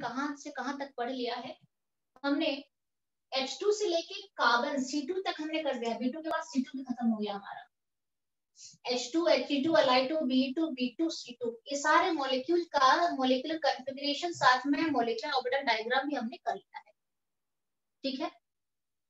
कहां से कहां तक पढ़ लिया है। हमने H2 से लेके कार्बन C2 तक हमने कर दिया। B2 के बाद C2 भी खत्म हो गया हमारा। H2, He2, Li2, Be2, B2, C2 ये सारे मॉलिक्यूल का मॉलिक्यूलर कॉन्फ़िगरेशन साथ में मॉलिक्यूलर ऑर्बिटल डायग्राम भी हमने कर लिया है। ठीक है,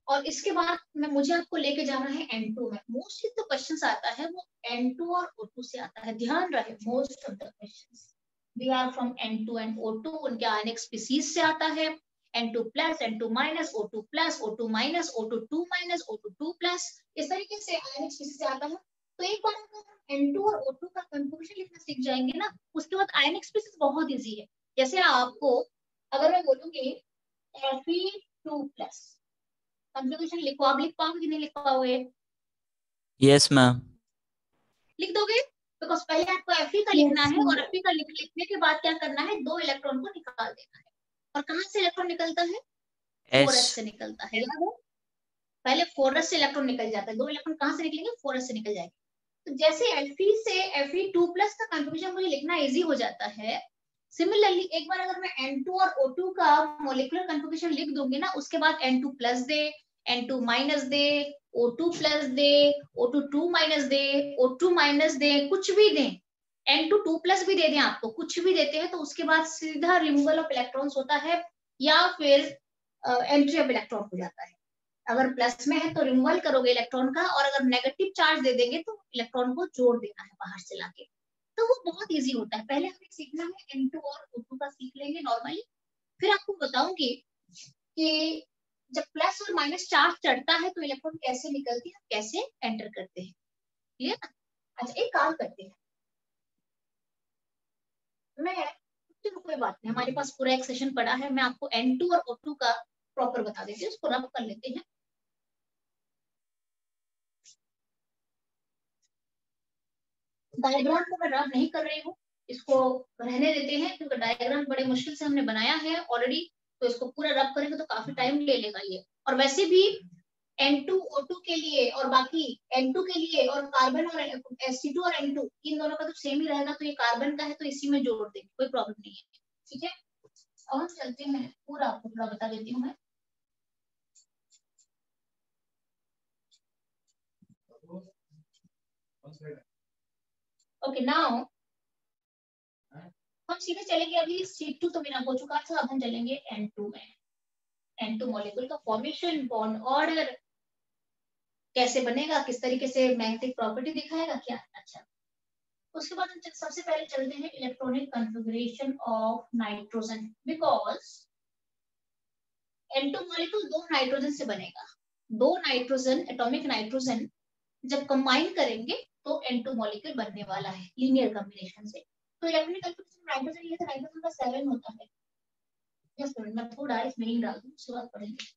और इसके बाद में मुझे आपको लेके जाना है N2 में। मोस्टली तो क्वेश्चंस आता है वो N2 और O2 से आता है, ध्यान रहे most of the questions we are from N2 and O2। उनके आयनिक स्पीसीज से आता है N2 plus, N2 minus, O2 plus, O2 minus, O2 2 minus, O2 2 plus, इस तरीके से आयनिक स्पीसीज से आता है। तो एक बार अगर हम N2 और O2 का कन्फॉर्मेशन लिखना सीख जाएंगे ना, उसके बाद आयनिक स्पीसीज बहुत इजी है। जैसे आपको अगर मैं बोलूंगी Fe2 प्लस, कॉन्फ़िगरेशन लिखो। आप लिख पाओगे कि नहीं लिख पाओगे? Yes ma'am. लिख दोगे? बिकॉज पहले आपको Fe का लिखना है और Fe का लिखने के बाद क्या करना है, 2 इलेक्ट्रॉन को निकाल देना है। और कहां से इलेक्ट्रॉन निकलता है? 4s से निकलता है, याद है? पहले 4s से इलेक्ट्रॉन निकल जाता है। 2 इलेक्ट्रॉन कहां से निकलेंगे? 4s से निकल जाएंगे। तो जैसे Fe से Fe2 प्लस का कॉन्फ़िगरेशन मुझे लिखना इजी हो जाता है, सिमिलरली एक बार अगर मैं N2 और O2 का मॉलिक्यूलर कॉन्फ़िगरेशन लिख दूंगी ना, उसके बाद N2 प्लस दे, N2 माइनस दे, O2 प्लस दे, O2 2 माइनस दे, O2 माइनस दे, कुछ भी दें, N2 2 प्लस भी दे दें आपको, कुछ भी देते हैं तो उसके बाद सीधा रिमूवल ऑफ इलेक्ट्रॉन्स होता है या फिर एंट्री ऑफ इलेक्ट्रॉन हो जाता है। अगर प्लस में है तो रिमूवल करोगे इलेक्ट्रॉन का, और अगर नेगेटिव चार्ज दे देंगे तो इलेक्ट्रॉन को जोड़ देना है बाहर से लाके। तो वो बहुत इजी होता है। पहले हमें सीखना है N2 और O2 का सीख लेंगे नॉर्मली, फिर आपको बताऊंगी कि जब प्लस और माइनस चार्ज चढ़ता है तो इलेक्ट्रॉन कैसे निकलती है, कैसे एंटर करते हैं। क्लियर? अच्छा एक काम करते हैं, मैं कोई बात नहीं, हमारे पास पूरा एक सेशन पड़ा है, मैं आपको N2 और O2 का प्रॉपर बता देती हूँ। उसको रब कर लेते हैं। डायग्राम को मैं रब नहीं कर रही हूँ, इसको रहने देते हैं क्योंकि डायग्राम बड़े मुश्किल से हमने बनाया है ऑलरेडी। तो इसको पूरा रब करेंगे तो काफी टाइम ले लेगा ये। और वैसे भी N2 O2 के लिए और बाकी N2 के लिए और कार्बन और Sc2 और N2 इन दोनों का तो सेम ही रहेगा, तो ये कार्बन का है तो इसी में जोड़ देंगे, कोई प्रॉब्लम नहीं है। ठीक है, अब हम चलते हैं, पूरा आपको थोड़ा बता देती हूँ मैं। ओके नाउ हम सीधे चलेंगे, अभी C2 तो मेरा हो चुका था, अब हम चलेंगे N2 में। N2 मॉलिक्यूल का फॉर्मेशन, बॉन्ड ऑर्डर कैसे बनेगा, किस तरीके से मैग्नेटिक प्रॉपर्टी दिखाएगा क्या। अच्छा, उसके बाद हम सबसे पहले चलते हैं electronic configuration of nitrogen. Because N2 molecule 2 nitrogen से बनेगा। 2 नाइट्रोजन, एटॉमिक नाइट्रोजन जब कंबाइन करेंगे तो N2 मॉलिक्यूल बनने वाला है लीनियर कॉम्बिनेशन से। तो इलेक्ट्रॉनिक कॉन्फ़िगरेशन नाइट्रोजन ये तो नाइट्रोजन का 7 होता है। जस्ट मिनट, मैं थोड़ा इसमें ही डाल दूं, उसके बाद पढ़ेंगे।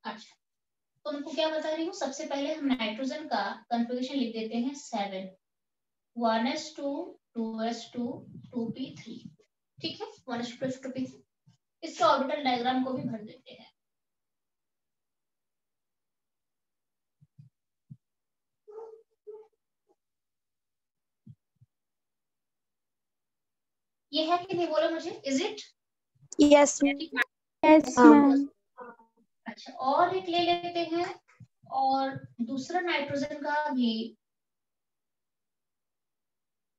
अच्छा, तो उनको क्या बता रही हूँ, सबसे पहले हम नाइट्रोजन का कॉन्फ़िगरेशन लिख देते हैं 7, 1s2 2s2 2p3। ठीक है, 1s2 2p3। इसके ऑर्बिटल डायग्राम को भी भर देते हैं। ये है कि नहीं, बोलो मुझे, is it? Yes yes ma'am. अच्छा, और एक ले लेते हैं, और दूसरा नाइट्रोजन का भी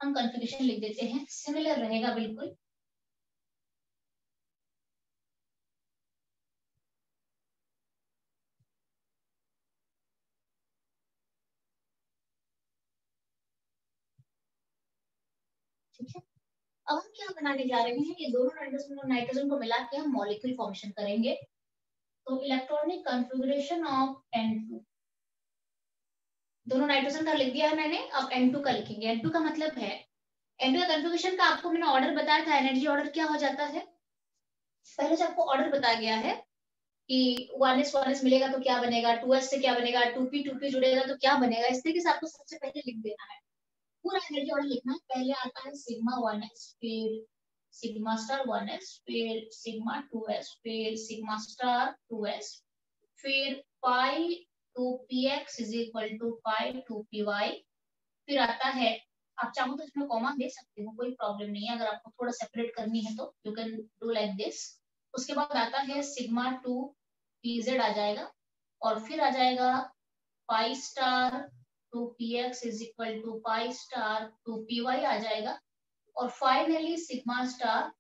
हम कॉन्फ़िगरेशन लिख देते हैं, सिमिलर रहेगा बिल्कुल। ठीक है, अब हम क्या बनाने जा रहे हैं, ये दोनों नाइट्रोजन और नाइट्रोजन को मिला के हम मॉलिक्यूल फॉर्मेशन करेंगे। तो इलेक्ट्रॉनिक कॉन्फ़िगरेशन ऑफ N2, दोनों नाइट्रोजन का लिख दिया है मैंने, अब N2 का लिखेंगे। N2 का मतलब है, N2 का कन्फिग्रेशन का आपको मैंने ऑर्डर बताया था, एनर्जी ऑर्डर क्या हो जाता है, पहले से आपको ऑर्डर बताया गया है कि 1s मिलेगा तो क्या बनेगा, 2s से क्या बनेगा, 2p जुड़ेगा तो क्या बनेगा, इस तरीके से आपको सबसे पहले लिख देना है, पूरा एनर्जी ऑर्डर लिखना है। पहले आता है सिग्मा 1s, फिर सिग्मा स्टार 1s, फिर सिग्मा 2s, फिर सिग्मा स्टार 2s, फिर pi 2px is equal to pi 2py, फिर आता है, आप चाहो तो इसमें कॉमा दे सकते हो, कोई प्रॉब्लम नहीं है, अगर आपको थोड़ा सेपरेट करनी है तो you can do like this. उसके बाद आता है सिग्मा 2pz आ जाएगा, और फिर आ जाएगा pi star 2px is equal to pi star 2py आ जाएगा, और फाइनली सिग्मा स्टार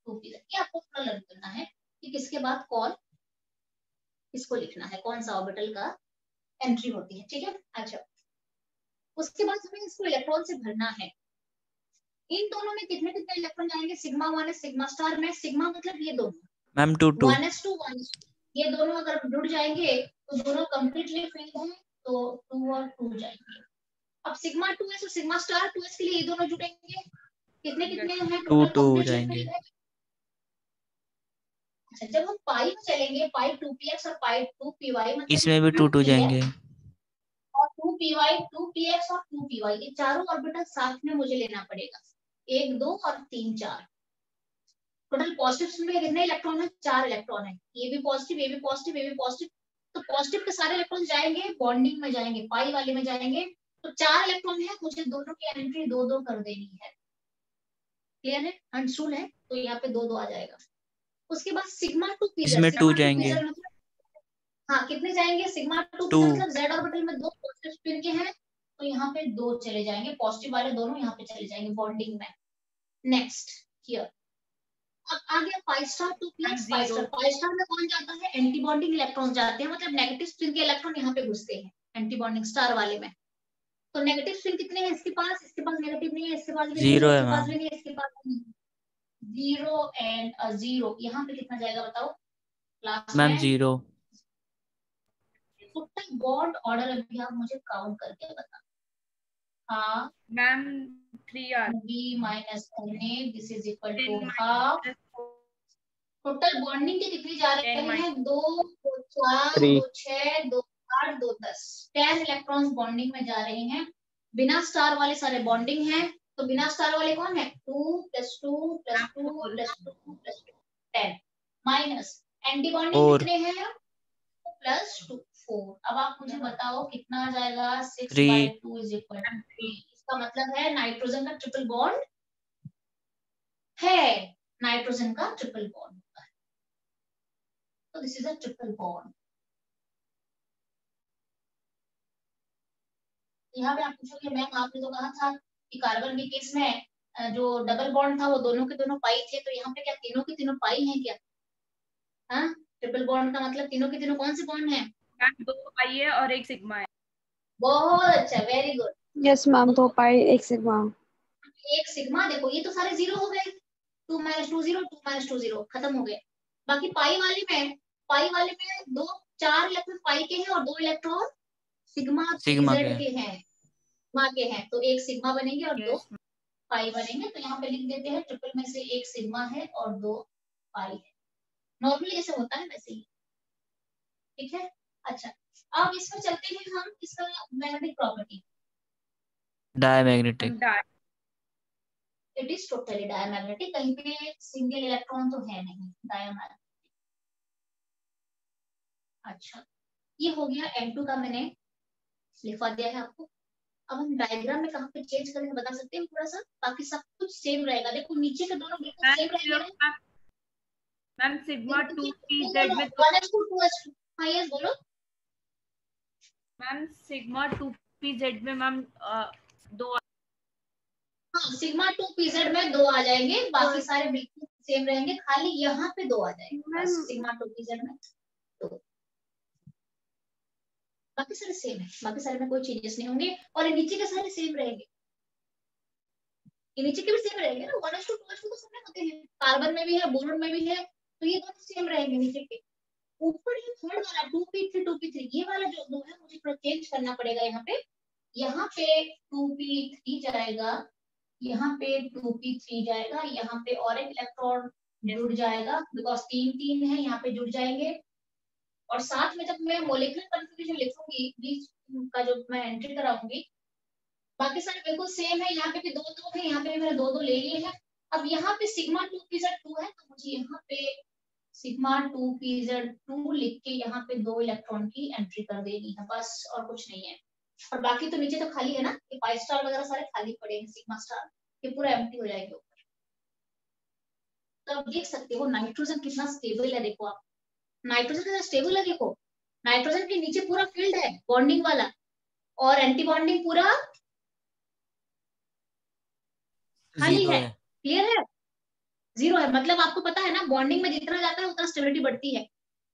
2pz। ये आपको थोड़ा लर्न करना है कि किसके बाद कौन इसको लिखना है, कौन सा ऑर्बिटल का एंट्री होती है, ठीक है। अच्छा, उसके बाद हमें इसको इलेक्ट्रॉन से भरना है। इन दोनों में कितने कितने इलेक्ट्रॉन जाएंगे, सिग्मा 1s सिग्मा स्टार में, सिग्मा मतलब ये दोनों मैम 2 1s, ये दोनों अगर जुड़ जाएंगे तो दोनों कंप्लीटली फिल्ड हैं, तो 2 और 2 जाएंगे। अब सिग्मा 2s और सिग्मा स्टार 2s के लिए ये दोनों जुड़ेंगे, कितने कितने हैं 2 टोटल 2 कंप्लीटली जाएंगे। फिल्ड है। अच्छा, जब हम पाई में चलेंगे, पाई 2px और पाई 2py मतलब इसमें भी 2 2 जाएंगे, और 2py 2px और 2py, ये चारों ऑर्बिटल साथ में मुझे लेना पड़ेगा, 1 2 और 3 4। टोटल पॉजिटिव में कितने इलेक्ट्रॉन है, 4 इलेक्ट्रॉन है, ये भी पॉजिटिव, ये भी पॉजिटिव, ये भी पॉजिटिव, तो पॉजिटिव के सारे इलेक्ट्रॉन जाएंगे बॉन्डिंग में, जाएंगे पाई वाले में जाएंगे, तो 4 इलेक्ट्रॉन है, मुझे दोनों की एंट्री 2 2 कर देनी है। क्लियर है, अंडरस्टूड है, तो यहाँ पे 2 2 आ जाएगा। उसके बाद सिग्मा 2pz, इसमें 2 सिग्मा 2pz जाएंगे, मतलब, हाँ कितने जाएंगे, सिग्मा 2 2 मतलब जेड ऑर्बिटल में 2 पॉजिटिव स्पिन के हैं, तो यहाँ पे 2 चले जाएंगे, पॉजिटिव वाले दोनों यहाँ पे चले जाएंगे बॉन्डिंग में। नेक्स्ट हियर, अब आ गया पाई स्टार 2px, पाई स्टार में कौन जाता है, एंटी बॉन्डिंग इलेक्ट्रॉन जाते हैं, मतलब नेगेटिव स्पिन के इलेक्ट्रॉन यहाँ पे घुसते हैं एंटी बॉन्डिंग स्टार वाले में। तो नेगेटिव स्पिन कितने हैं इसके पास नेगेटिव नहीं है, इसके पास भी नहीं है, 0 है इसके पास मैम। भी नहीं है, इसके पास भी नहीं, 0 एंड 0, यहाँ पे कितना जाएगा बताओ क्लास मैम में। 0 टोटल बॉन्ड ऑर्डर अभी आप मुझे काउंट करके बता। हाँ ma'am 3R b minus Na this is equal to half. Total bonding के कितने जा रहे हैं, 2 2 4 2 6 2 8 2 10, 10 इलेक्ट्रॉन्स बॉन्डिंग में जा रहे हैं। बिना स्टार वाले सारे बॉन्डिंग हैं, तो बिना स्टार वाले कौन है, 2 + 2 + 2 + 2 + 2 10 माइनस एंटी बॉन्डिंग 4 कितने हैं, +2 4। अब आप मुझे बताओ कितना आ जाएगा, 3 6/2 इज इक्वल टू 3। इसका मतलब है नाइट्रोजन का ट्रिपल बॉन्ड है, नाइट्रोजन का ट्रिपल बॉन्ड होता है, तो this is a triple bond. यहाँ पे आप पूछोगे मैम आपने तो कहा था कि कार्बन के केस में जो डबल बॉन्ड था वो दोनों के दोनों पाई थे, तो यहाँ पे क्या तीनों के तीनों पाई हैं क्या, हाँ ट्रिपल बॉन्ड का मतलब तीनों के तीनों कौन से बॉन्ड हैं, मैम 2 पाई है और 1 सिग्मा है। बहुत अच्छा, वेरी गुड। यस मैम, 2 पाई 1 सिग्मा। एक सिग्मा, देखो ये तो सारे 0 हो गए, 2 - 2 0 2 - 2 0 खत्म हो गए। बाकी पाई वाले में 2 4 इलेक्ट्रॉन पाई के हैं और 2 इलेक्ट्रॉन सिग्मा सिग्मा pz के के हैं, सिग्मा के हैं, तो एक सिग्मा बनेंगे और 2 यस पाई बनेंगे। तो यहाँ पे लिख देते हैं ट्रिपल में से एक सिग्मा है और 2 पाई है, नॉर्मली जैसे होता है वैसे ही, ठीक है। अच्छा, अब इसमें चलते हैं हम इसका magnetic property. Diamagnetic, it is totally diamagnetic, कहीं पे सिंगल इलेक्ट्रॉन तो है नहीं, डायमैग्नेटिक। अच्छा, ये हो गया N2 का, मैंने लिखवा दिया है आपको। अब हम डायग्राम में कहाँ पे चेंज करेंगे बता सकते हैं थोड़ा सा, बाकी सब कुछ सेम रहेगा, देखो नीचे के दोनों बिल्कुल सेम रहेंगे। मैम सिग्मा 2pz में 1s2 हाँ यस बोलो। मैम सिग्मा 2pz में मैम 2 हाँ सिग्मा 2pz में 2 आ जाएंगे, बाकी सारे बिल्कुल सेम रहेंगे, खाली यहाँ पे 2 आ जाएंगे बस, सिग्मा 2pz में 2, बाकी सारे सेम है, बाकी सारे में कोई चेंजेस नहीं होंगे, और ये नीचे के सारे सेम रहेंगे, ये नीचे के भी सेम रहेंगे ना, 1s2 2s2 तो सब में होते हैं, कार्बन में भी है बोरोन में भी है, तो ये दोनों सेम रहेंगे नीचे के। ऊपर ये थर्ड वाला 2p3 2p3 ये वाला जो दो है मुझे थोड़ा चेंज करना पड़ेगा यहाँ पे, यहाँ पे 2p3 जाएगा, यहाँ पे 2p3 जाएगा, यहाँ पे और एक इलेक्ट्रॉन जुड़ जाएगा बिकॉज 3 है, यहाँ पे जुड़ जाएंगे। और साथ में जब मैं मोलिकुलर कन्फिग्रेशन लिखूंगी बीच का जो मैं एंट्री कराऊंगी, बाकी सारे बिल्कुल सेम है, यहाँ पे भी 2 है, यहाँ पे भी मैंने 2 ले लिए हैं। अब यहाँ पे सिग्मा 2pz2 है, तो मुझे यहाँ पे सिग्मा 2pz2 लिख के यहाँ पे 2 इलेक्ट्रॉन की एंट्री कर देनी है, बस और कुछ नहीं है। और बाकी तो नीचे तो खाली है ना, ये पाई स्टार वगैरह सारे खाली पड़े हैं, सिग्मा स्टार ये पूरा एम्प्टी हो जाएगा ऊपर। तो आप देख सकते हो नाइट्रोजन कितना स्टेबल है, देखो आप नाइट्रोजन कितना स्टेबल है, देखो नाइट्रोजन के नीचे पूरा फील्ड है बॉन्डिंग वाला, और एंटी बॉन्डिंग पूरा खाली है। क्लियर है? 0 है, मतलब आपको पता है ना बॉन्डिंग में जितना जाता है उतना स्टेबिलिटी बढ़ती है,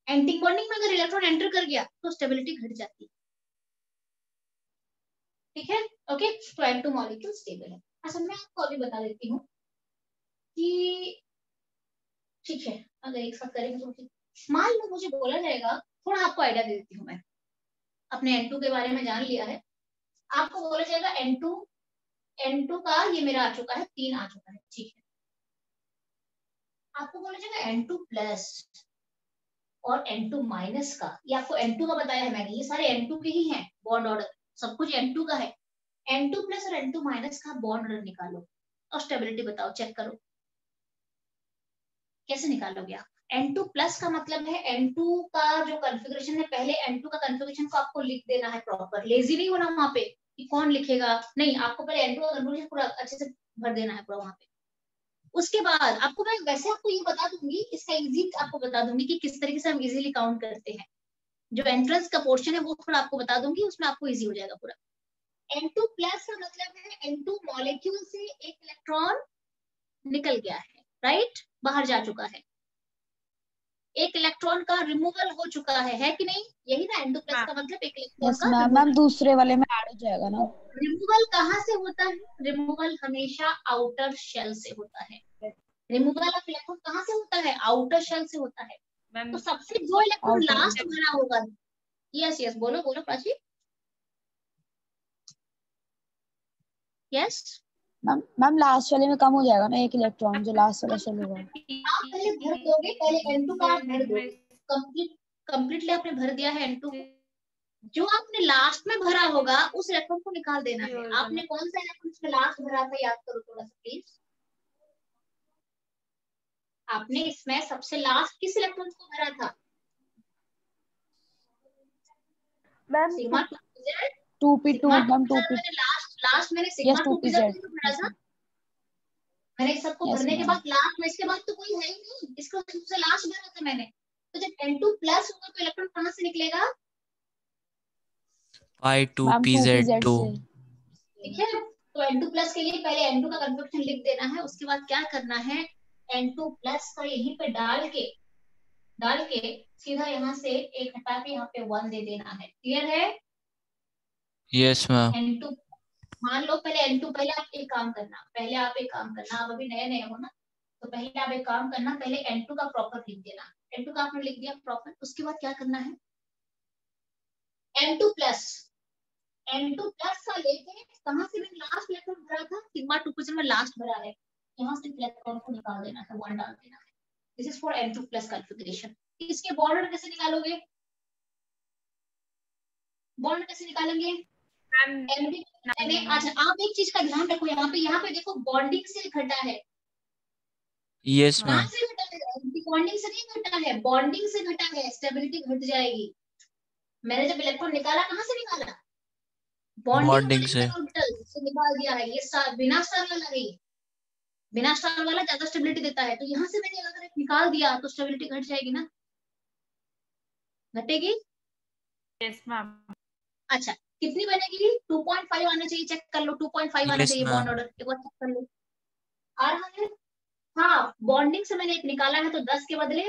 एंटी बॉन्डिंग में अगर इलेक्ट्रॉन एंटर कर गया तो स्टेबिलिटी घट जाती है। ठीक है, ओके। तो N2 मॉलिक्यूल स्टेबल है। अच्छा, मैं आपको अभी बता देती हूँ कि ठीक है, अगर एक साथ करेंगे तो मान लो मुझे बोला जाएगा, थोड़ा आपको आइडिया दे देती हूँ, मैं अपने N2 के बारे में जान लिया है, आपको बोला जाएगा N2 का ये मेरा आ चुका है, 3 आ चुका है, ठीक है। आपको बोला जाएगा N2 प्लस और N2 माइनस का, ये आपको N2 का बताया है मैंने, ये सारे N2 के ही हैं, बॉन्ड ऑर्डर सब कुछ N2 का है। N2 प्लस और N2 माइनस का बॉन्ड ऑर्डर निकालो और स्टेबिलिटी बताओ, चेक करो कैसे निकालोगे आप। N2 प्लस का मतलब है N2 का जो कॉन्फ़िगरेशन है, पहले N2 का कॉन्फ़िगरेशन को आपको लिख देना है प्रॉपर, लेजी नहीं होना वहां पे कि कौन लिखेगा, नहीं, आपको पहले N2 का कॉन्फ़िगरेशन पूरा अच्छे से भर देना है पूरा वहां पे। उसके बाद आपको मैं वैसे आपको ये बता दूंगी, इसका इजी आपको बता दूंगी कि किस तरीके से हम इजीली काउंट करते हैं, जो एंट्रेंस का पोर्शन है वो थोड़ा आपको बता दूंगी, उसमें आपको इजी हो जाएगा पूरा। N2 प्लस का मतलब है N2 मॉलिक्यूल से एक इलेक्ट्रॉन निकल गया है, राइट, बाहर जा चुका है, एक इलेक्ट्रॉन का रिमूवल हो चुका है कि नहीं, यही ना N2 प्लस का मतलब, एक इलेक्ट्रॉन यस का मैम, दूसरे वाले में ऐड हो जाएगा ना। रिमूवल कहाँ से होता है? रिमूवल हमेशा आउटर शेल से होता है। रिमूवल ऑफ इलेक्ट्रॉन कहाँ से होता है? आउटर शेल से होता है। तो सबसे जो इलेक्ट्रॉन लास्ट भरा होगा, यस यस, बोलो बोलो प्राची। यस मैम लास्ट वाले में कम हो जाएगा ना एक इलेक्ट्रॉन, जो लास्ट वाला शेल होगा। आप पहले भर दोगे, पहले N2 का आप भर दो, कंप्लीटली आपने भर दिया है N2, जो आपने लास्ट में भरा होगा उस इलेक्ट्रॉन को निकाल देना है। आपने कौन सा इलेक्ट्रॉन इसमें लास्ट भरा था, याद करो थोड़ा सा प्लीज। आपने इसमें सबसे लास्ट किस इलेक्ट्रॉन को भरा था? Ma'am sigma 2p2 ma'am, 2p मैंने लास्ट मैंने सिग्मा 2pz भरा था। मैंने इस सबको भरने के बाद लास्ट में, इसके बाद तो कोई है ही नहीं, इसको सबसे लास्ट भरा था मैंने। तो जब N2 प्लस होगा तो इलेक्ट्रॉन कहाँ से निकलेगा? I2pz2। ठीक है, तो N2 प्लस के लिए पहले N2 का कन्फिग्रेशन लिख देना है, उसके बाद क्या करना है, N2 प्लस का यहीं पे डाल के सीधा यहाँ से एक हटा के यहाँ पे 1 दे देना है। क्लियर है? Yes ma'am. N2 मान लो, पहले N2, पहले आप एक काम करना, आप अभी नए नए हो ना, तो पहले आप एक काम करना, पहले N2 का प्रॉपर लिख देना। N2 का आपने लिख दिया प्रॉपर, उसके बाद क्या करना है, N2 प्लस का लेके कहां से मैंने लास्ट इलेक्ट्रॉन भरा था, सिग्मा 2 में लास्ट भरा है, यहाँ से इलेक्ट्रॉन को निकाल देना है, 1 डाल देना है। This is for N2 plus configuration. इसके बॉन्ड कैसे निकालोगे? बॉन्ड कैसे निकालेंगे? अच्छा, आप एक चीज का ध्यान रखो, यहाँ पे देखो बॉन्डिंग से घटा है। Yes ma'am. कहां से घटा है? बॉन्डिंग से नहीं घटा है, बॉन्डिंग से घटा है, स्टेबिलिटी घट जाएगी। मैंने जब इलेक्ट्रॉन निकाला, कहां से निकाला? बॉन्डिंग से निकाल दिया है। ये बिना स्टार वाला है, बिना स्टार वाला ज्यादा स्टेबिलिटी देता है, तो यहाँ से मैंने अगर निकाल दिया तो स्टेबिलिटी घट जाएगी ना, घटेगी? Yes ma'am. अच्छा, कितनी बनेगी? 2.5 आना चाहिए, चेक कर लो, 2.5 आना चाहिए बॉन्ड ऑर्डर, एक बार चेक कर लो आ रहा है। हाँ, बॉन्डिंग से मैंने एक निकाला है, तो 10 के बदले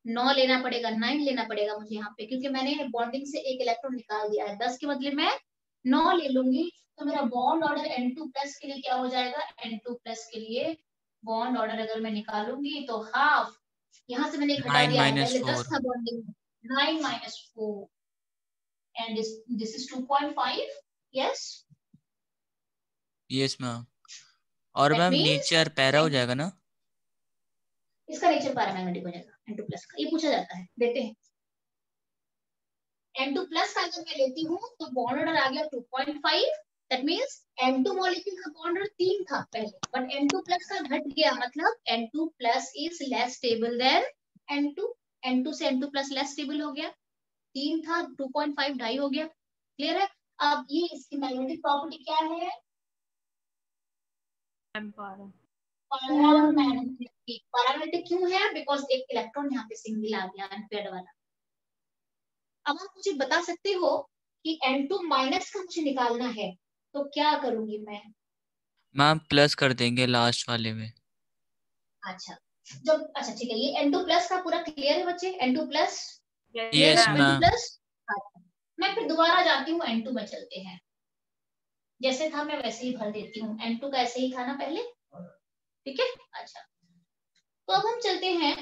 9 लेना पड़ेगा, 9 लेना पड़ेगा मुझे यहाँ पे, क्योंकि मैंने बॉन्डिंग से एक इलेक्ट्रॉन निकाल दिया है। 10 के बदले मैं 9 ले लूंगी, तो मेरा बॉन्ड ऑर्डर N2 प्लस के लिए क्या हो जाएगा? N2 प्लस के लिए बॉन्ड ऑर्डर अगर मैं निकालूंगी तो हाफ, यहाँ से मैंने घटा दिया है, पहले 10 था bonding, 9 - 4 and this is 2.5। Yes, yes ma'am. और That ma'am means nature para हो जाएगा ना? इसका नेचर पैरामैग्नेटिक हो जाएगा N2 प्लस का। ये पूछा जाता है, देते हैं। N2 प्लस का अगर मैं लेती हूँ तो बॉन्ड ऑर्डर आ गया 2.5। दैट मींस N2 मॉलिक्यूल का बॉन्ड ऑर्डर 3 था पहले, बट N2 प्लस का घट गया, मतलब N2 plus is less stable then N2। N2 से N2 प्लस लेस स्टेबल हो गया, 3 था 2.5 ढाई हो गया। क्लियर है? अब ये इसकी मैग्नेटिक प्रॉपर्टी क्या है? पैरामैग्नेटिक। पैरामैग्नेटिक क्यों है? बिकॉज एक इलेक्ट्रॉन यहाँ पे सिंगल आ गया अनपेयर्ड वाला। अब आप मुझे बता सकते हो कि N2 माइनस का मुझे निकालना है, तो क्या करूंगी मैं? मैम प्लस कर देंगे लास्ट वाले में। अच्छा, जब अच्छा ठीक है, ये N2 प्लस का पूरा क्लियर है बच्चे? N2 plus yes N2 ma'am. Plus. मैं फिर दोबारा जाती हूँ, N2 में चलते हैं। जैसे था मैं वैसे ही भर देती हूँ, N2 का ऐसे ही था ना पहले, ठीक है। अच्छा, तो अब हम चलते हैं,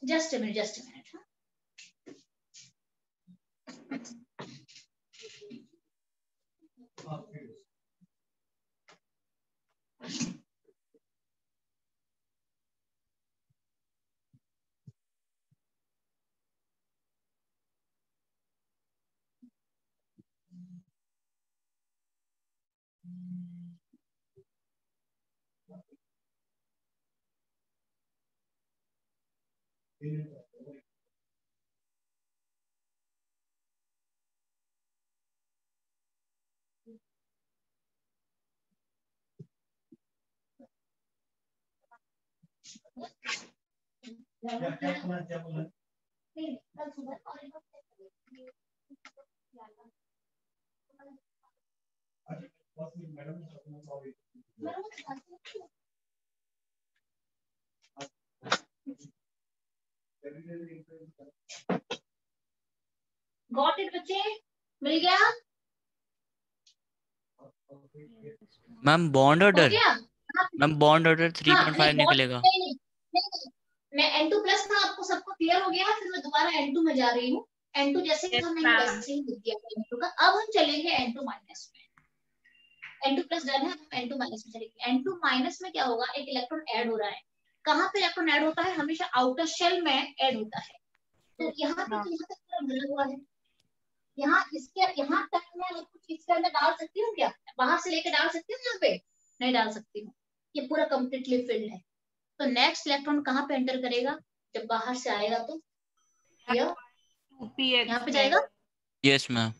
just a minute. Got it बच्चे? मिल गया? मैम बॉन्ड हो ऑर्डर, गया? मैम बॉन्ड ऑर्डर हाँ 3.5 निकलेगा। नहीं, मैं N2 प्लस था, आपको सबको क्लियर हो गया? फिर मैं दोबारा N2 में जा रही हूँ। N2 जैसे ही था मैंने वैसे ही लिख दिया N2 का। अब हम चलेंगे N2 माइनस में। N2 प्लस डन है, N2 माइनस में चलेंगे। N2 माइनस में क्या होगा? एक इलेक्ट्रॉन ऐड हो रहा है। कहाँ पे इलेक्ट्रॉन ऐड होता है? हमेशा आउटर शेल में ऐड होता है। तो यहाँ पे तो यहाँ तक पूरा भरा हुआ है। यहाँ इसके यहाँ तक मैं कुछ इसके अंदर डाल सकती हूँ क्या? बाहर से लेकर डाल सकती हूँ यहाँ पे? नहीं डाल सकती हूँ, ये पूरा कंप्लीटली फिल्ड है। तो नेक्स्ट इलेक्ट्रॉन कहाँ पे एंटर करेगा? जब बाहर से आएगा तो यहाँ पे जाएगा। Yes ma'am.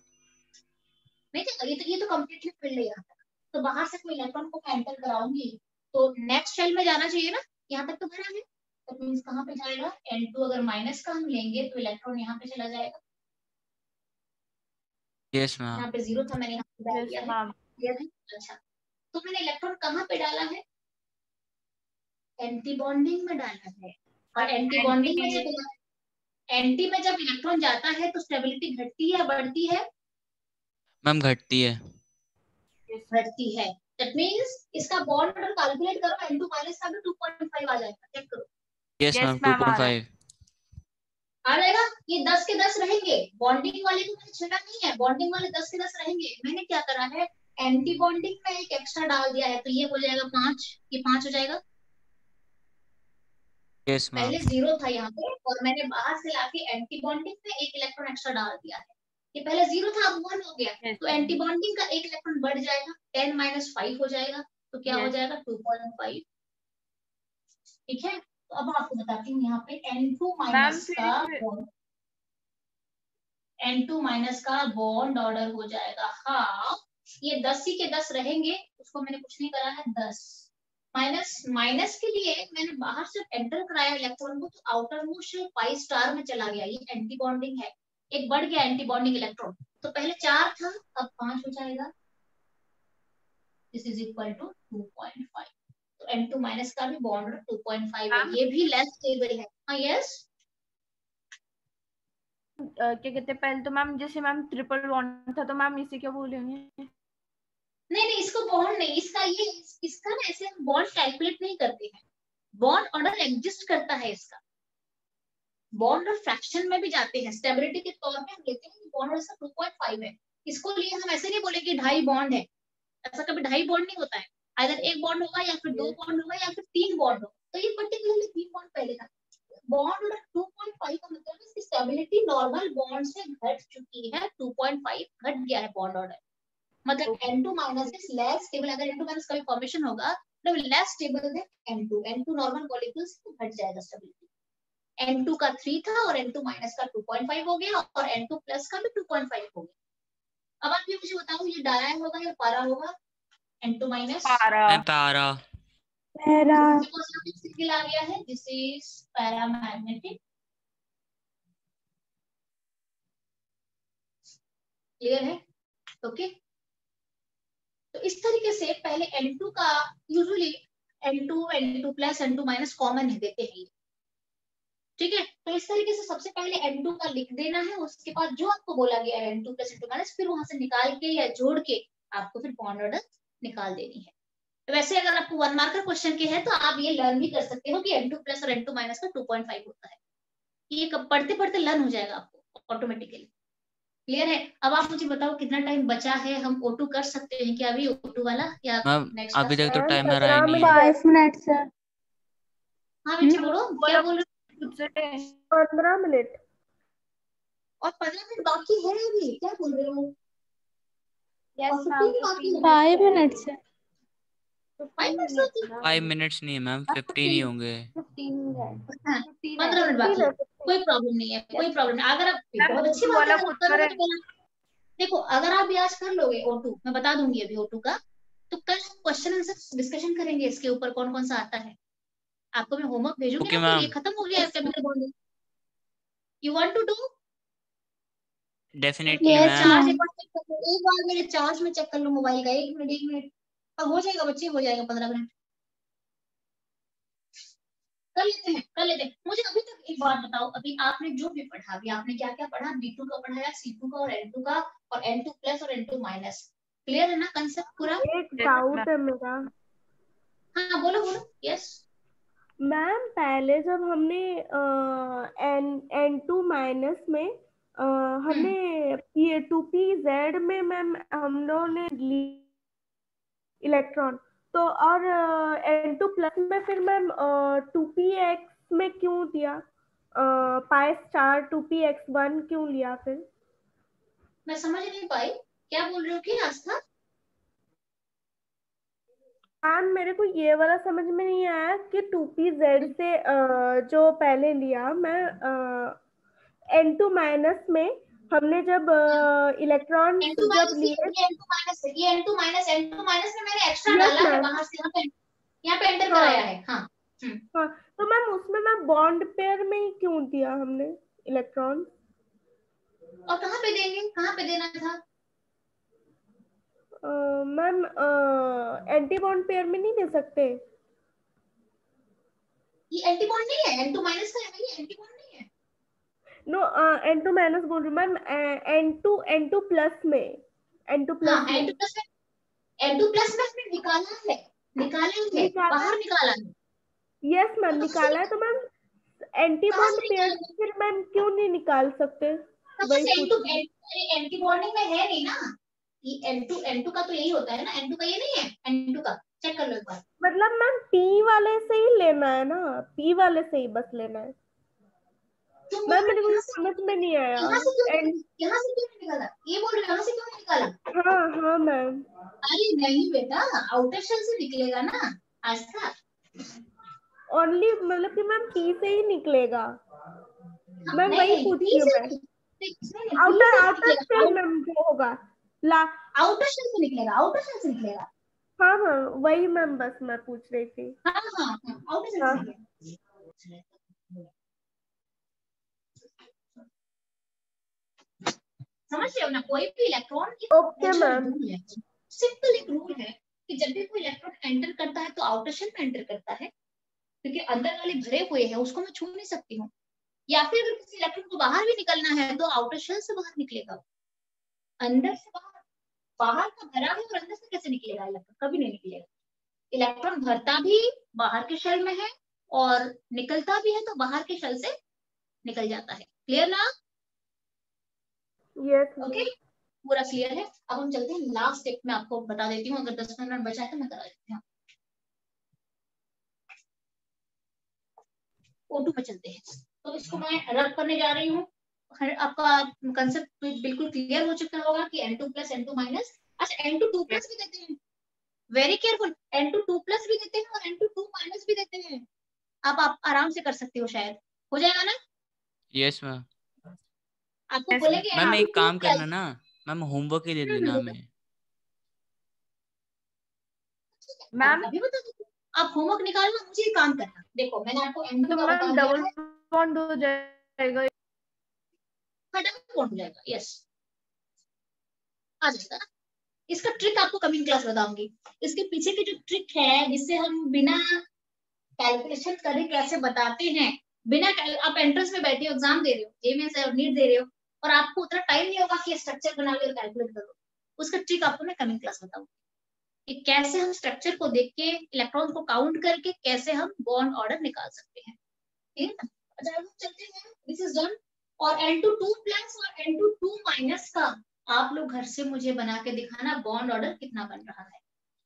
नहीं जाएगा, ये तो कंप्लीटली फिल्ड है यहाँ तक। तो बाहर से कोई इलेक्ट्रॉन को मैं एंटर कराऊंगी तो नेक्स्ट शेल में जाना चाहिए ना, यहाँ तक तो भरा है। तो मीन्स कहाँ पे जाएगा? N2 अगर माइनस का हम लेंगे तो इलेक्ट्रॉन यहाँ पे चला जाएगा। Yes ma'am. यहाँ पे 0 था, मैंने यहाँ पे डाल दिया है। क्लियर है? अच्छा, तो मैंने इलेक्ट्रॉन कहाँ पे डाला है? एंटी बॉन्डिंग में डाला है। और एंटी बॉन्डिंग में जब एंटी में जब इलेक्ट्रॉन जाता है तो स्टेबिलिटी घटती है या बढ़ती है? मैम घटती है। घटती है। दैट मींस इसका बॉन्ड ऑर्डर कैलकुलेट करो, N2 माइनस का भी 2.5 आ जाएगा। चेक करो। यस मैम 2.5 आ जाएगा। ये 10 के 10 रहेंगे। बॉन्डिंग वाले को मैंने छेड़ा नहीं है, बॉन्डिंग वाले 10 के 10 रहेंगे। मैंने क्या करा है? एंटी बॉन्डिंग में एक एक्स्ट्रा डाल दिया है, तो ये हो जाएगा 5। ये 5 हो जाएगा। Yes ma'am. पहले 0 था यहाँ पे और मैंने बाहर से लाके एंटी बॉन्डिंग में एक इलेक्ट्रॉन एक्स्ट्रा डाल दिया है। ये पहले 0 था, अब 1 हो गया। तो एंटी बॉन्डिंग का एक इलेक्ट्रॉन बढ़ जाएगा, 10 माइनस 5 हो जाएगा। तो क्या हो जाएगा? 2.5। ठीक है, तो अब आपको बताती हूँ यहाँ पे N2 माइनस का बॉन्ड ऑर्डर हो जाएगा हाँ। ये 10 ही के 10 रहेंगे, उसको मैंने कुछ नहीं करा है। 10 माइनस के लिए मैंने बाहर से एंटर कराया इलेक्ट्रॉन को, तो आउटर मोस्ट पाई स्टार में चला गया। ये एंटी बॉन्डिंग है, एक बढ़ गया एंटी बॉन्डिंग इलेक्ट्रॉन। तो पहले 4 था, अब 5 हो जाएगा। This is equal to 2.5। तो N2 माइनस का भी बॉन्ड 2.5 है, ये भी लेस स्टेबल है। हाँ यस। क्या कहते हैं, पहले तो मैम जैसे मैम ट्रिपल बॉन्ड था तो मैम इसे क्या बोलेंगे? नहीं, इसको बॉन्ड नहीं, इसका ना ऐसे हम बॉन्ड कैलकुलेट नहीं करते हैं। बॉन्ड ऑर्डर एग्जिस्ट करता है इसका। बॉन्ड और फ्रैक्शन में भी जाते हैं, स्टेबिलिटी के तौर पे हम लेते हैं कि बॉन्ड ऑर्डर 2.5 है। इसको लिए हम ऐसे नहीं बोले कि 2.5 बॉन्ड है। ऐसा कभी ढाई बॉन्ड नहीं होता है, अगर एक बॉन्ड होगा या फिर 2 बॉन्ड होगा या फिर 3 बॉन्ड होगा। तो ये पर्टिकुलरली 3 बॉन्ड पहले था। बॉन्ड ऑर्डर 2.5 का मतलब इसकी स्टेबिलिटी नॉर्मल बॉन्ड से घट चुकी है, 2.5 घट गया है बॉन्ड ऑर्डर, मतलब N2 minus is less stable. अगर N2 माइनस कभी फॉर्मेशन होगा तो less stable then N2, N2 normal molecules तो घट जाएगा स्टेबिलिटी। N2 का 3 था और N2 माइनस का 2.5 हो गया और N2 प्लस का भी 2.5 हो गया। अब आप ये मुझे बताओ ये डाया होगा या पारा होगा? N2 माइनस पारा। पैरा। पैरा। सिग्नल आ गया है, दिस इज पैरामैग्नेटिक। क्लियर है? ओके तो इस तरीके से पहले N2 का usually N2, N2 plus, N2 minus common है देते हैं, ठीक है। तो इस तरीके से सबसे पहले N2 का लिख देना है, उसके बाद जो आपको बोला गया है N2 प्लस N2 माइनस, फिर वहां से निकाल के या जोड़ के आपको फिर बॉन्ड ऑर्डर निकाल देनी है। तो वैसे अगर आपको 1 मार्कर क्वेश्चन के है तो आप ये लर्न भी कर सकते हो कि N2 प्लस और N2 माइनस का 2.5 होता है। ये कब पढ़ते पढ़ते लर्न हो जाएगा आपको ऑटोमेटिकली। क्लियर है? अब आप मुझे बताओ कितना टाइम बचा है, हम O2 कर सकते हैं क्या अभी O2 वाला या मैम नेक्स्ट अभी तक तो मैम, टाइमर आया 15 नहीं है। 5 मिनट सर। हाँ बेटी बोलो क्या बोल रहे हो? 15 मिनट और 15 मिनट बाकी है अभी, क्या बोल रहे हो? यस और 15 मैम, बाकी है। 5 मिनट सर। 5 मिनट बाकी है। 5 मिनट्स नहीं है मैम, 15 ही होंगे। 15 मिनट। हाँ, 15 मिनट बाकी है, कोई प्रॉब्लम नहीं है, कोई प्रॉब्लम नहीं। अगर आप बहुत अच्छी बात है, अगर आप करोगे तो बोला देखो, अगर आप भी आज कर लोगे O2, मैं बता दूंगी अभी O2 का, तो कल क्वेश्चन आंसर डिस्कशन करेंगे इसके ऊपर कौन कौन सा आता है। आपको मैं होमवर्क भेजूंगी ओके ना, फिर ये मैम, खत्म हो गया chemical bonding. You want to do? Definitely Yes, ma'am. Charge ma'am. एक बार चेक कर लो, एक बार मेरे चार्ज में चेक कर लो मोबाइल का, 1 मिनट 1 मिनट। अब हो जाएगा बच्चे, हो जाएगा 15 मिनट। कर लेते हैं, कर लेते हैं। मुझे अभी तक एक बात बताओ, अभी आपने जो भी पढ़ा, अभी आपने क्या क्या पढ़ा? B2 का पढ़ाया, C2 का और N2 का, और N2 प्लस और N2 माइनस। क्लियर है ना कंसेप्ट पूरा? एक डाउट है मेरा हाँ बोलो बोलो। यस मैम, पहले जब हमने N2 माइनस में हमने P2PZ में मैम हम लोगों ने ली इलेक्ट्रॉन, तो और N2 प्लस में फिर मैम 2px में क्यों दिया? पाई स्टार 2px1 क्यों लिया फिर? मैं समझ नहीं पाई, क्या बोल रहे हो कि आस्था? मैम मेरे को ये वाला समझ में नहीं आया कि 2pz से जो पहले लिया मैं N2 माइनस में हमने जब इलेक्ट्रॉन N2 जब माइनस, लिए। ये N2 माइनस है, ये N2 माइनस, N2 माइनस में मैंने एक्स्ट्रा यस डाला है मैम। बाहर से, यहाँ पे एंटर हाँ कराया है। हाँ हाँ, तो मैम उसमें मैम बॉन्ड पेयर में ही क्यों दिया हमने इलेक्ट्रॉन? और कहाँ पे देंगे, कहाँ पे देना था? मैम एंटी बॉन्ड पेयर में नहीं दे सकते? ये एंटी बॉन्ड नहीं है, N2 माइनस का है, ये एंटी बॉन्ड नहीं है। नो, N2 माइनस बोल रही हूँ मैम, N2 प्लस में, N2 हाँ प्लस में। N2 प्लस में, N2 प्लस में हमने निकाला है, बाहर निकाला है। यस मैम तो निकाला है, तो मैम एंटी कहाँ बॉन्ड से पेयर निकाला? फिर मैम क्यों नहीं निकाल सकते? कहाँ वही से पूछ N2, रही हूँ। एंटी बॉन्डिंग में है नहीं ना। ये N2 का तो यही होता है ना, N2 का ये नहीं है, N2 का चेक कर लो एक बार। मतलब मैम P वाले से ही लेना है ना, P वाले से ही बस लेना है। तुम बोल मैम रहे मेरे हो को ये यहाँ से, समझ में नहीं आया। यहाँ से क्यों एंड यहाँ से क्यों नहीं निकाला? ये बोल रहे हो यहाँ से क्यों नहीं निकाला? हाँ हाँ मैम, अरे नहीं बेटा, आउटर शेल से निकलेगा ना आस्था। ओनली मतलब कि मैम P से ही निकलेगा। मैम नहीं वही नहीं, पूछ P रही हूँ से मैं। नहीं, आउटर P से आउटर निकलेगा, शेल मैम जो होगा ला। आउटर शेल से निकलेगा, आउटर शेल से निकलेगा। हाँ हाँ वही मैम, बस मैं पूछ रही थी। हाँ हाँ हाँ, आउटर शेल से हाँ निकलेगा। समझ रहे हो ना? कोई भी इलेक्ट्रॉन की ओके मैम। रूल है, सिंपल एक रूल है कि जब भी कोई इलेक्ट्रॉन एंटर करता है तो आउटर शेल में एंटर करता है, क्योंकि अंदर वाले भरे हुए हैं, उसको मैं छू नहीं सकती हूँ। या फिर अगर किसी इलेक्ट्रॉन को बाहर भी निकलना है तो आउटर शेल से बाहर निकलेगा, अंदर से बाहर। बाहर का भरा है और अंदर से कैसे निकलेगा इलेक्ट्रॉन? कभी नहीं निकलेगा। इलेक्ट्रॉन भरता भी बाहर के शेल में है और निकलता भी है तो बाहर के शेल से निकल जाता है। क्लियर ना? यस ओके पूरा क्लियर है। अब हम चलते हैं लास्ट स्टेप में, आपको बता देती हूँ, अगर 10 मिनट बचा है तो मैं करा देती हूँ। O2 पे चलते हैं, तो इसको मैं रब करने जा रही हूँ। आपका कंसेप्ट बिल्कुल क्लियर हो चुका होगा कि N2 प्लस N2 माइनस, अच्छा N2 2 प्लस भी देते हैं, वेरी केयरफुल, N2 2 प्लस भी देते हैं और N2 2 माइनस भी देते हैं। आप आराम से कर सकते हो, शायद हो जाएगा ना। Yes ma'am. आपको बोलेंगे मैम एक N2 काम प्लस, करना ना, मैम होमवर्क ही दे देना हमें। मैम अभी बता दो, आप होमवर्क निकालना, मुझे काम करना। देखो मैंने आपको N2 तो का बता मैम दिया डबल है, बॉन्ड हो जाएगा। फटाफट हो जाएगा, यस आ जाएगा ना। इसका ट्रिक आपको कमिंग क्लास बताऊंगी। इसके पीछे की जो ट्रिक है, जिससे हम बिना कैलकुलेशन करे कैसे बताते हैं, बिना आप एंट्रेंस में बैठे हो, एग्जाम दे रहे हो, जेईई से नीट दे रहे हो, और आपको उतना टाइम नहीं होगा कि स्ट्रक्चर बना के कैलकुलेट करो। उसका ट्रिक आपको मैं कमिंग क्लास बताऊंगी कि कैसे हम स्ट्रक्चर को देख के, इलेक्ट्रॉन को काउंट करके कैसे हम बॉन्ड ऑर्डर निकाल सकते हैं। ठीक है, अच्छा हम चलते हैं, दिस इज डन। और N2 2 प्लस और N2 2 माइनस का आप लोग घर से मुझे बना के दिखाना बॉन्ड ऑर्डर कितना बन रहा है।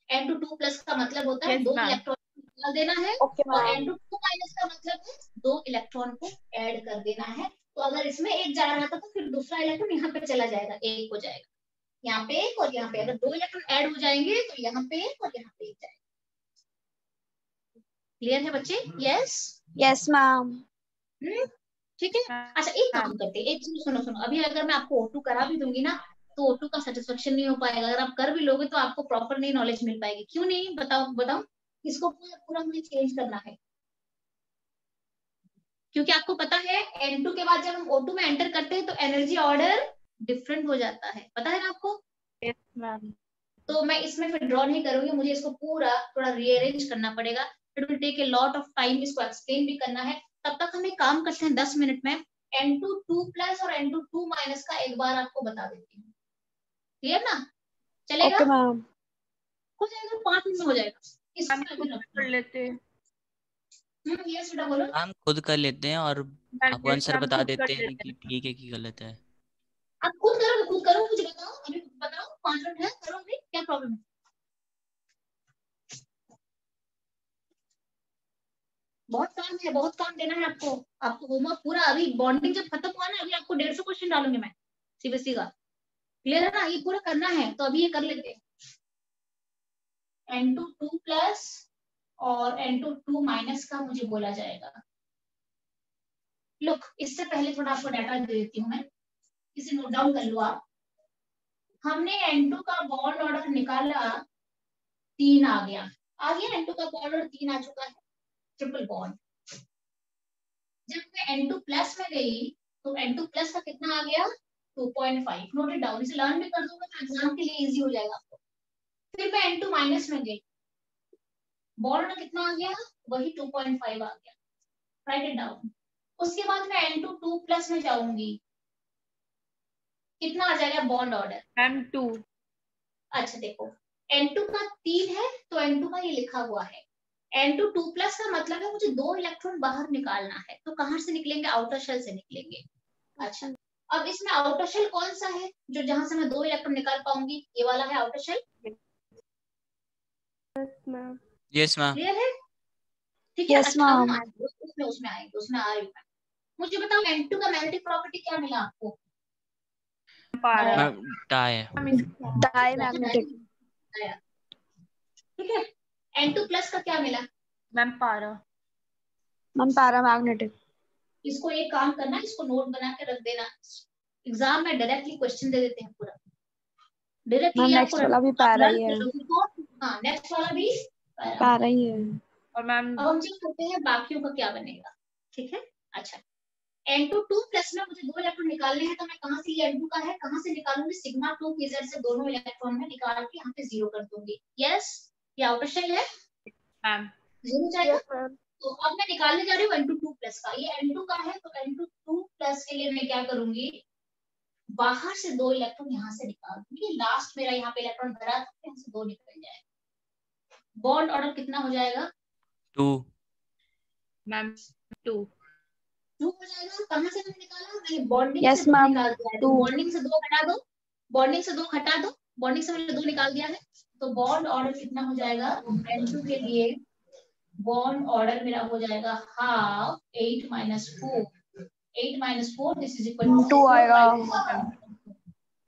N2 2 प्लस का मतलब होता है यस 2 मैम। इलेक्ट्रॉन निकाल देना है, ओके और मैम। N2 2 माइनस का मतलब है 2 इलेक्ट्रॉन को ऐड कर देना है। तो अगर इसमें एक जा रहा था तो फिर दूसरा इलेक्ट्रॉन यहाँ पे चला जाएगा, एक हो जाएगा, यहाँ पे एक और यहाँ पे, अगर 2 इलेक्ट्रॉन ऐड हो जाएंगे तो यहाँ पे एक और यहाँ पे एक जाएगा। क्लियर है बच्चे? Yes yes ma'am. ठीक है। अच्छा एक काम करते हैं, एक चीज सुनो सुनो, अभी अगर मैं आपको O2 करा भी दूंगी ना, तो O2 का सेटिस्फेक्शन नहीं हो पाएगा। अगर आप कर भी लोगे तो आपको प्रॉपर नहीं नॉलेज मिल पाएगी। क्यों नहीं, बताओ बताओ। इसको पूरा पूरा मुझे चेंज करना है, क्योंकि आपको पता है N2 के बाद जब हम O2 में एंटर करते हैं तो एनर्जी ऑर्डर डिफरेंट हो जाता है, पता है ना आपको। Yes ma'am. तो मैं इसमें फिर ड्रॉ नहीं करूंगी, मुझे इसको पूरा थोड़ा रीअरेंज करना पड़ेगा। It will take a lot of time, इसको एक्सप्लेन भी करना है। तब तक हम एक काम करते हैं, 10 मिनट में N2 2 प्लस और N2 2 माइनस का एक बार आपको बता देती हूँ। क्लियर ना, चलेगा? Okay ma'am. हो जाएगा, 5 मिनट में हो जाएगा। इसको हम मैं खुद अभी रखती कर लेते हैं। हूँ। यस बेटा बोलो। हम खुद कर लेते हैं और आपको यस आंसर मैम, बता खुद कर देते हैं लेते कि हैं। ठीक है कि गलत है। आप खुद करो, खुद करो, मुझे बताओ, अभी बताओ, 5 मिनट है, करो अभी, क्या प्रॉब्लम है। बहुत काम है, बहुत काम देना है आपको। आपको होमवर्क पूरा, अभी बॉन्डिंग जब खत्म हुआ ना, अभी आपको 150 क्वेश्चन डालूंगी मैं सीबीएसई का। क्लियर है ना, ये पूरा करना है, तो अभी ये कर लेते हैं। N2 2 प्लस और N2 2 माइनस का मुझे बोला जाएगा। लुक, इससे पहले थोड़ा आपको डाटा दे देती हूँ मैं, इसे नोट डाउन कर लो आप। हमने N2 का बॉन्ड ऑर्डर निकाला, 3 आ गया, N2 का बॉन्ड ऑर्डर 3 आ चुका है, ट्रिपल बॉन्ड। जब मैं N2 प्लस में गई तो N2 प्लस का कितना आ गया, 2.5। नोट इट डाउन, इसे लर्न भी कर दूंगा तो एग्जाम के लिए इजी हो जाएगा आपको। फिर मैं N2 माइनस में गई, बॉन्ड ऑर्डर कितना आ गया, वही 2.5 आ गया, राइट इट डाउन। उसके बाद मैं N2 2 प्लस में जाऊंगी, कितना आ जाएगा बॉन्ड ऑर्डर, मैम 2। अच्छा देखो, N2 का 3 है तो N2 का ये लिखा हुआ है। N2 2 प्लस का मतलब है मुझे 2 इलेक्ट्रॉन बाहर निकालना है, तो कहां से निकलेंगे, आउटर शेल से निकलेंगे। अच्छा, अब इसमें आउटर शेल कौन सा है जो जहां से मैं 2 इलेक्ट्रॉन निकाल पाऊंगी, ये वाला है outer shell. Yes ma'am. Yes ma'am. Clear है? ठीक है। यस अच्छा अब हम मैम। आएंगे उसमें आएंगे, उसमें आ रही हूँ मैं। मुझे बताओ N2 का मैग्नेटिक प्रॉपर्टी क्या मिला आपको। पारा। मैम टाई है। हम इसको डाई मैग्नेटिक। ठीक है। N2 प्लस का क्या मिला, मैम पारा। Ma'am paramagnetic. इसको एक काम करना, इसको नोट बना के रख देना, एग्जाम में डायरेक्टली क्वेश्चन दे देते हैं पूरा, डायरेक्टली मैम आपको नेक्स्ट वाला भी आप पैरा लर्न ही है। कर लोगे तो। हाँ, नेक्स्ट वाला भी पैरा। पैरा ही है। और मैम अब हम चेक करते हैं बाकियों का क्या बनेगा। ठीक है, अच्छा N2 2 प्लस में मुझे 2 इलेक्ट्रॉन निकालने हैं, तो मैं कहां से, ये N2 का है, कहां से निकालूंगी, सिग्मा 2 की Z से दोनों इलेक्ट्रॉन में निकाल के यहाँ पे 0 कर दूंगी। यस, ये आउटर शेल है, मैम 0 जाएगा। Yes ma'am. तो अब मैं निकालने जा रही हूँ N2 2 प्लस का, ये N2 का है, तो N2 2 प्लस के लिए मैं क्या करूंगी, बाहर से 2 इलेक्ट्रॉन यहाँ से निकाल दूंगी। लास्ट मेरा यहाँ पे इलेक्ट्रॉन भरा था, यहाँ से 2 निकल जाए, बॉन्ड ऑर्डर कितना हो जाएगा, 2। मैम 2। 2 हो जाएगा। कहाँ से मैंने निकाला, मैंने बॉन्डिंग से यस 2 मैम निकाल दिया है, तो 2। बॉन्डिंग से 2 हटा दो, बॉन्डिंग से 2 हटा दो, बॉन्डिंग से मैंने 2 निकाल दिया है, तो बॉन्ड ऑर्डर कितना हो जाएगा N2 के लिए, बॉन्ड ऑर्डर मेरा हो जाएगा half 8 minus 4, 8 minus 4 this is equal to 2 आएगा।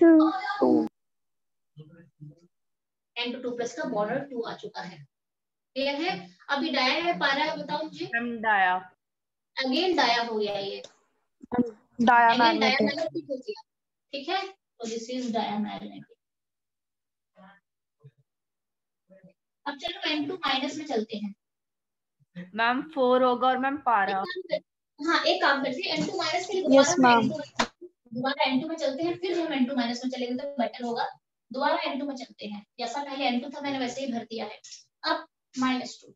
2 N2 प्लस का बॉर्डर 2 आ चुका है। क्लियर है? अभी डाया है पारा है, बताओ मुझे। डाया अगेन डाया हो गया ये, डायमैग्नेटिक। हो गया, ठीक है, तो दिस इज डायमैग्नेटिक। अब चलो N2 माइनस में चलते हैं। मैम 4 होगा और मैम पारा। हाँ एक काम करते हैं, N2 माइनस के लिए Yes, ma'am. दोबारा N2 में चलते हैं, फिर हम N2 माइनस में चलेंगे तो बेटर होगा। दोबारा N2 में चलते हैं, जैसा पहले N2 था मैंने वैसे ही भर दिया है। अब -2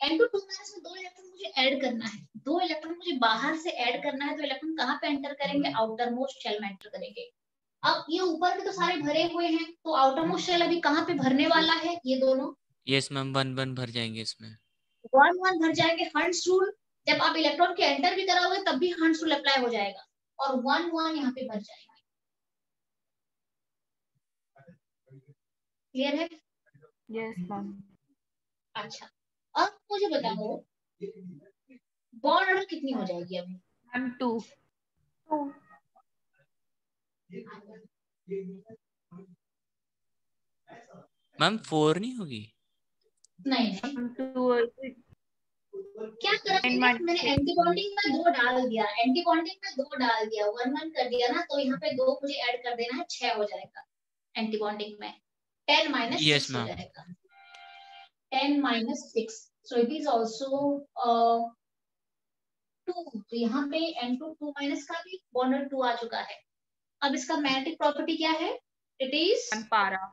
N2 2 माइनस में 2 इलेक्ट्रॉन मुझे ऐड करना है, 2 इलेक्ट्रॉन मुझे बाहर से ऐड करना है, तो इलेक्ट्रॉन कहाँ पे एंटर करेंगे, आउटर मोस्ट शेल में एंटर करेंगे। अब ये ऊपर के तो सारे भरे हुए हैं, तो आउटर मोस्ट शेल अभी कहाँ पे भरने वाला है, ये दोनों यस मैम 1 1 भर जाएंगे इसमें। 1 1 भर जाएंगे। हंट्स रूल, जब आप इलेक्ट्रॉन के एंटर भी कराओगे तब भी हंट्स रूल अप्लाई हो जाएगा और 1 1 यहाँ पे भर जाएंगे। क्लियर है? Yes ma'am. अच्छा, अब मुझे बताओ बॉन्ड ऑर्डर कितनी हो जाएगी अभी? मैम 2 मैम 4 नहीं होगी? नहीं क्या करा मैंने एंटीबॉन्डिंग में 2 डाल दिया, एंटीबॉन्डिंग में 2 डाल दिया, 1 1 कर दिया ना, तो यहाँ पे 2 मुझे ऐड कर देना है, 6 हो जाएगा। एंटीबॉन्डिंग में 10 माइनस 6 हो जाएगा, 10 minus 6, so it is also 2। तो यहाँ पे N2 2 माइनस का भी बॉन्ड 2 आ चुका है। अब इसका मैग्नेटिक प्रॉपर्टी क्या है? इट इज पारा।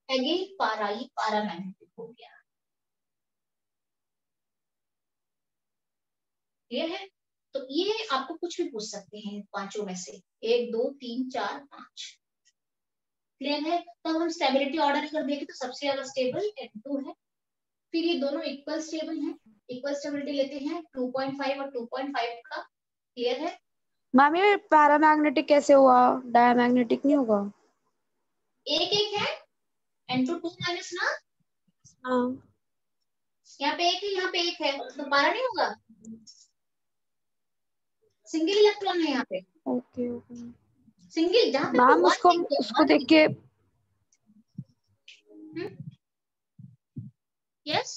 अगेन पारा, ये पारा मैग्नेटिक हो गया। ये है, तो ये आपको कुछ भी पूछ सकते हैं पांचों में से, 1 2 3 4 5। क्लियर है? तो हम स्टेबिलिटी ऑर्डर अगर देखें तो सबसे ज्यादा स्टेबल N2 है, फिर ये दोनों इक्वल स्टेबल हैं, इक्वल स्टेबिलिटी लेते हैं 2.5 और 2.5 का। क्लियर है? मैम ये पैरामैग्नेटिक कैसे हुआ, डायमैग्नेटिक नहीं होगा? एक एक है, N2 2 माइनस ना, हाँ यहाँ पे एक है, यहाँ पे एक है, तो पारा नहीं होगा, सिंगल इलेक्ट्रॉन है यहाँ पे। ओके ओके सिंगल, जहाँ पे मैम उसको देख के यस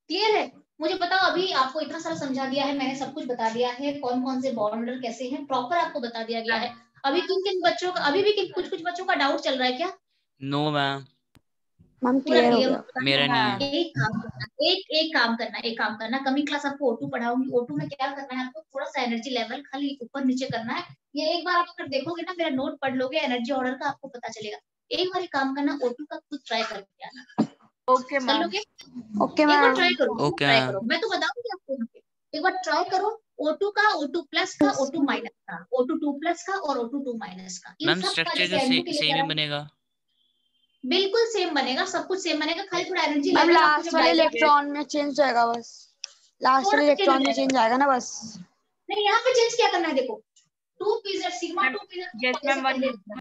क्लियर है? मुझे बताओ, अभी आपको इतना सारा समझा दिया है मैंने, सब कुछ बता दिया है, कौन कौन से बॉन्डर कैसे हैं, प्रॉपर आपको बता दिया गया है। अभी किन किन बच्चों का, अभी भी कुछ कुछ बच्चों का डाउट चल रहा है क्या? नो मैम, मैम पूरा क्लियर हो क्लियर गया। मेरा नहीं है। एक काम करना, कमिंग क्लास आपको O2 पढ़ाऊंगी, O2 में क्या करना है आपको, थोड़ा सा एनर्जी लेवल खाली ऊपर नीचे करना है। ये एक बार आप अगर देखोगे ना, मेरा नोट पढ़ लोगे एनर्जी ऑर्डर का, आपको पता चलेगा। एक बार काम करना, O2 का खुद ट्राई करके आना। Okay ma'am. ओके एक बार मैम। ट्राई करो, ओके ट्राई मैम। करो, मैं तो बताऊंगी आपको यहाँ पे। एक बार ट्राई करो, O2 का, O2 प्लस का, O2 माइनस का, O2 2 प्लस का और O2 2 माइनस का, इन मैम सब का स्ट्रक्चर जो जैसे N2 के सेम ही लिए बनेगा? बिल्कुल सेम बनेगा, सब कुछ सेम बनेगा, खाली थोड़ा एनर्जी मैम लेवल आपको लास्ट जब वाले डायग्राम इलेक्ट्रॉन में चेंज जाएगा बस, लास्ट थोड़ा वाले सा इलेक्ट्रॉन में चेंज चेंज आएगा ना बस। नहीं, यहाँ पे चेंज क्या करना है, देखो 2 पीजर सिग्मा 2 पीजर यस मैम। पहले मैम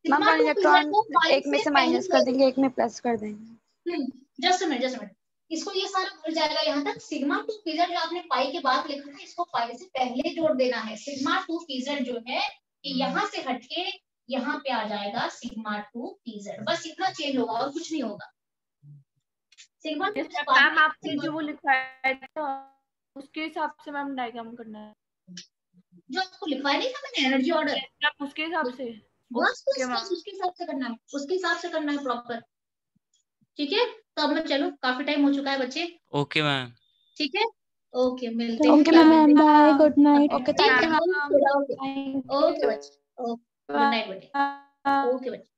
सिग्मा 1 2 पीजर इलेक्ट्रॉन को 5 एक में से से पहले माइनस कर देंगे, एक में प्लस कर देंगे। जस्ट अ मिनट, इसको ये सारा भर जाएगा यहाँ तक। सिग्मा 2 पीजर जो आपने पाई के बाद लिखा है, इसको पाई से पहले जोड़ देना है। सिग्मा 2 पीजर जो है कि यहाँ से हटके यहाँ पे आ जाएगा सिग्मा 2 पीजर, बस इतना चेंज होगा और कुछ नहीं होगा। सिग्मा 2 मैम आपने जो वो लिखवाया था उसके हिसाब से मैम डायग्राम करना है, जो आपको लिखवाया नहीं था मैंने एनर्जी ऑर्डर, उसके हिसाब से। बस उसके हिसाब से करना है, उसके हिसाब से करना है प्रॉपर। ठीक है, तो अब मैं चलो, काफी टाइम हो चुका है बच्चे। Okay ma'am. ठीक है, ओके, मिलते हैं। Okay ma'am, bye, good night. Okay, okay thank you ma'am. Okay बच्चे, गुड नाइट बेटे। ओके बच्चे।